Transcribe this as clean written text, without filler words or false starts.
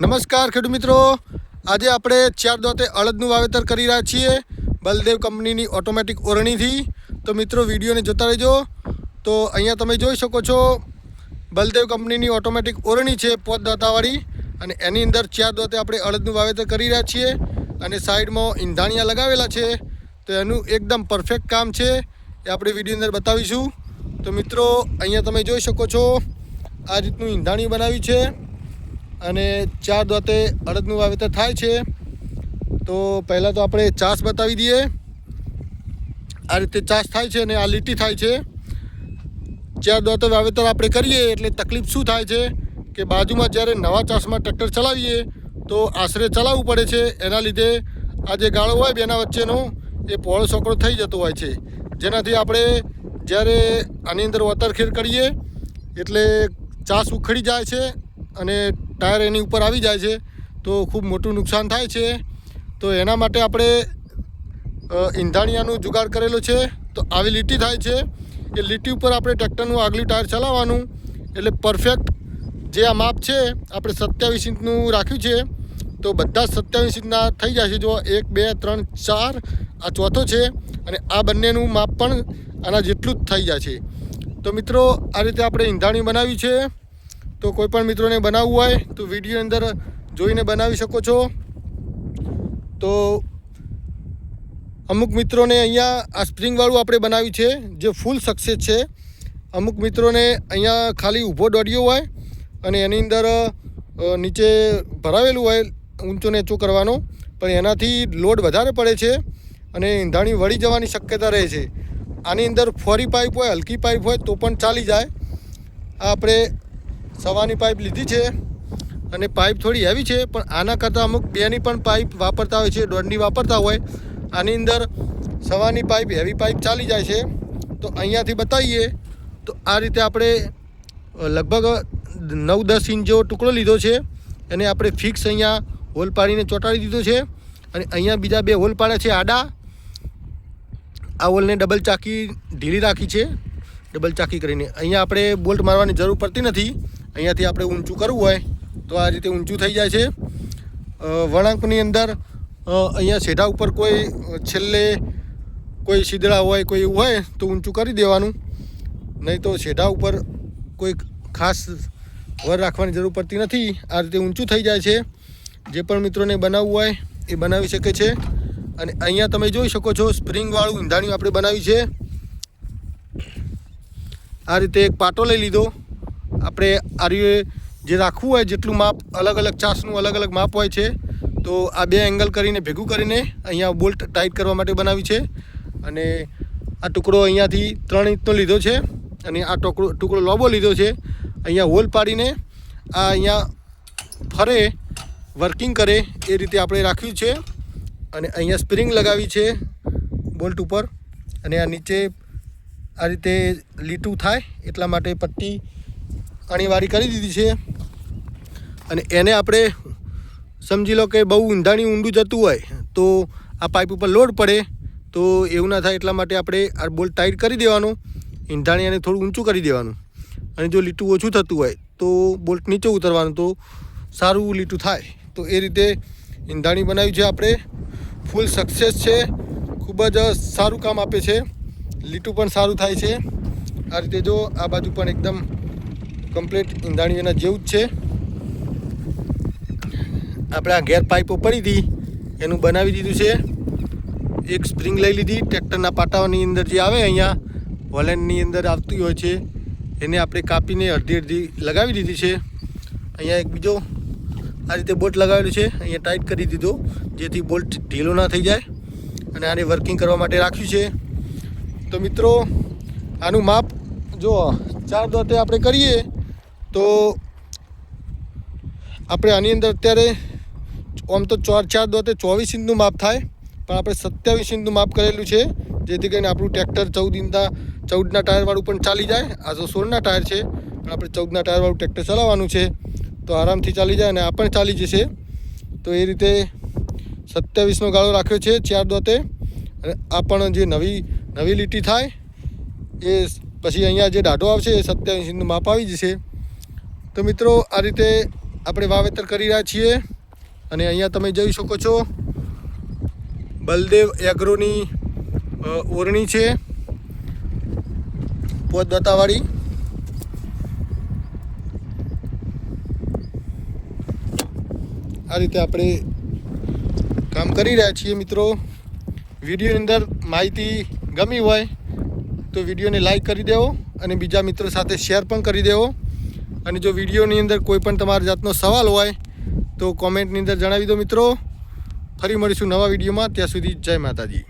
નમસ્કાર ખેડૂત મિત્રો, આજે આપણે 4 દોતે અડદનું વાવેતર કરી રહ્યા છીએ બલદેવ કંપનીની ઓટોમેટિક ઓરણીથી। તો મિત્રો વિડીયોને જોતા રહેજો। તો અહીંયા તમે જોઈ શકો છો બલદેવ કંપનીની ઓટોમેટિક ઓરણી છે 5 દોતાવાળી, અને એની અંદર 4 દોતે આપણે અડદનું વાવેતર કરી રહ્યા છીએ અને સાઈડમાં ઈંધાણિયા લગાવેલા છે। તો એનું એકદમ પરફેક્ટ કામ છે, એ આપણે વિડીયો અંદર બતાવીશું। તો મિત્રો અહીંયા તમે જોઈ શકો છો આ રીતનું ઈંધાણિયું બનાવ્યું છે અને 4 દોતે અડદનું વાવેતર થાય છે। તો પહેલાં તો આપણે ચાસ બતાવી દઈએ। આ રીતે ચાસ થાય છે અને આ લીટી થાય છે। 4 દોતે વાવેતર આપણે કરીએ એટલે તકલીફ શું થાય છે કે બાજુમાં જ્યારે નવા ચાસમાં ટ્રેક્ટર ચલાવીએ તો આશરે ચલાવવું પડે છે। એના લીધે આ જે ગાળો હોય બેના વચ્ચેનો એ પહોળો સોકડો થઈ જતો હોય છે, જેનાથી આપણે જ્યારે આની અંદર વતરખેર કરીએ એટલે ચાસ ઉખડી જાય છે અને ટાયર એની ઉપર આવી જાય છે, તો ખૂબ મોટું નુકસાન થાય છે। તો એના માટે આપણે ઈંધાણિયાનું જુગાડ કરેલો છે। તો આવી લીટી થાય છે, એ લીટી ઉપર આપણે ટ્રેક્ટરનું આગલું ટાયર ચલાવવાનું એટલે પરફેક્ટ જે આ માપ છે આપણે 27 ઇંચનું રાખ્યું છે, તો બધા 27 ઇંચના થઈ જાય છે। જો 1 2 3 4 આ ચોથો છે અને આ બંનેનું માપ પણ આના જેટલું જ થઈ જાય છે। તો મિત્રો આ રીતે આપણે ઈંધાણિયું બનાવ્યું છે। તો કોઈ પણ મિત્રોને બનાવવું હોય તો વિડીયો અંદર જોઈને બનાવી શકો છો। તો અમુક મિત્રોને અહીંયા આ સ્પ્રિંગવાળું આપણે બનાવ્યું છે જે ફૂલ સક્સેસ છે। અમુક મિત્રોને અહીંયા ખાલી ઊભો દોડ્યો હોય અને એની અંદર નીચે ભરાવેલું હોય ઊંચો નીચો કરવાનો, પણ એનાથી લોડ વધારે પડે છે અને ઈંધાણી વળી જવાની શક્યતા રહે છે। આની અંદર ફોરી પાઇપ હોય, હલકી પાઇપ હોય તો પણ ચાલી જાય। આ આપણે સવાની પાઇપ લીધી છે અને પાઇપ થોડી હેવી છે, પણ આના કરતાં અમુક બેની પણ પાઇપ વાપરતા હોય છે, દોડની વાપરતા હોય। આની અંદર સવાની પાઇપ હેવી પાઇપ ચાલી જાય છે। તો અહીંયાથી બતાવીએ તો આ રીતે આપણે લગભગ 9-10 ઇંચ જેવો ટુકડો લીધો છે, એને આપણે ફિક્સ અહીંયા હોલ પાડીને ચોંટાડી દીધો છે અને અહીંયા બીજા 2 હોલ પાડ્યા છે આડા। આ હોલને ડબલ ચાકી ઢીલી રાખી છે, ડબલ ચાકી કરીને અહીંયા આપણે બોલ્ટ મારવાની જરૂર પડતી નથી। અહીંયાથી આપણે ઊંચું કરવું હોય તો આ રીતે ઊંચું થઈ જાય છે। વળાંકની અંદર અહીંયા સેઢા ઉપર કોઈ છેલ્લે કોઈ શીદડા હોય કોઈ એવું હોય તો ઊંચું કરી દેવાનું, નહીં તો સેઢા ઉપર કોઈ ખાસ વર રાખવાની જરૂર પડતી નથી। આ રીતે ઊંચું થઈ જાય છે। જે પણ મિત્રોને બનાવવું હોય એ બનાવી શકે છે। અને અહીંયા તમે જોઈ શકો છો સ્પ્રિંગવાળું ઈંધાણિયું આપણે બનાવ્યું છે। આ રીતે એક પાટો લઈ લીધો। આપણે આ જે રાખવું હોય જેટલું માપ, અલગ અલગ ચાસનું અલગ અલગ માપ હોય છે, તો આ 2 એંગલ કરીને ભેગું કરીને અહીંયા બોલ્ટ ટાઈટ કરવા માટે બનાવ્યું છે। અને આ ટુકડો અહીંયાથી 3 ઇંચનો લીધો છે અને આ ટુકડો લોબો લીધો છે। અહીંયા હોલ પાડીને આ અહીંયા ફરે, વર્કિંગ કરે એ રીતે આપણે રાખ્યું છે। અને અહીંયા સ્પ્રિંગ લગાવી છે બોલ્ટ ઉપર, અને આ નીચે આ રીતે લીટું થાય એટલા માટે પટ્ટી અણીવાળી કરી દીધી છે। અને એને આપણે સમજી લો કે બહુ ઈંધાણી ઊંડું જતું હોય તો આ પાઇપ ઉપર લોડ પડે, તો એવું ના થાય એટલા માટે આપણે આ બોલ્ટ ટાઈટ કરી દેવાનું, ઈંધાણી એને થોડું ઊંચું કરી દેવાનું। અને જો લીટું ઓછું થતું હોય તો બોલ્ટ નીચે ઉતરવાનું, તો સારું લીટું થાય। તો એ રીતે ઈંધાણી બનાવ્યું છે આપણે, ફૂલ સક્સેસ છે, ખૂબ જ સારું કામ આપે છે, લીટું પણ સારું થાય છે। આ રીતે જો આ બાજુ પણ એકદમ કમ્પ્લીટ ઈંધાણી એના જેવું જ છે। આપણે આ ગેર પાઇપો પડી હતી એનું બનાવી દીધું છે। એક સ્પ્રિંગ લઈ લીધી, ટ્રેક્ટરના પાટાની અંદર જે આવે અહીંયા હોલેન્ડની અંદર આવતી હોય છે એને આપણે કાપીને અડધી લગાવી દીધી છે। અહીંયા એક બીજો આ રીતે બોલ્ટ લગાવેલું છે, અહીંયા ટાઈટ કરી દીધો જેથી બોલ્ટ ઢીલો ના થઈ જાય, અને આને વર્કિંગ કરવા માટે રાખ્યું છે। તો મિત્રો આનું માપ જો 4 દોતે આપણે કરીએ તો આપણે આની અંદર અત્યારે આમ તો 4 દોતે 24 ઇંચનું માપ થાય, પણ આપણે 27 ઇંચનું માપ કરેલું છે, જેથી કરીને આપણું ટ્રેક્ટર 14ના ટાયરવાળું પણ ચાલી જાય। આ તો 16ના ટાયર છે, પણ આપણે 14ના ટાયરવાળું ટ્રેક્ટર ચલાવવાનું છે, તો આરામથી ચાલી જાય અને આ પણ ચાલી જશે। તો એ રીતે 27નો ગાળો રાખ્યો છે 4 દોતે। અને આ પણ જે નવી લીટી થાય એ પછી અહીંયા જે દાઢો આવશે એ 27 ઇંચનું માપ આવી જશે। તો મિત્રો આ રીતે આપણે વાવેતર કરી રહ્યા છીએ અને અહીંયા તમે જોઈ શકો છો બલદેવ એગ્રોની ઓરણી છે પોત દત્તાવાળી. આ રીતે આપણે કામ કરી રહ્યા છીએ મિત્રો. વિડીયોની અંદર માહિતી ગમી હોય તો વિડીયોને લાઈક કરી દેવો અને બીજા મિત્રો સાથે શેર પણ કરી દેવો. અને જો વિડીયોની અંદર કોઈ પણ તમારા જાતનો સવાલ હોય તો કોમેન્ટની અંદર જણાવી દો મિત્રો. ફરી મળીશું નવા વિડીયોમાં. ત્યાં સુધી જય માતાજી.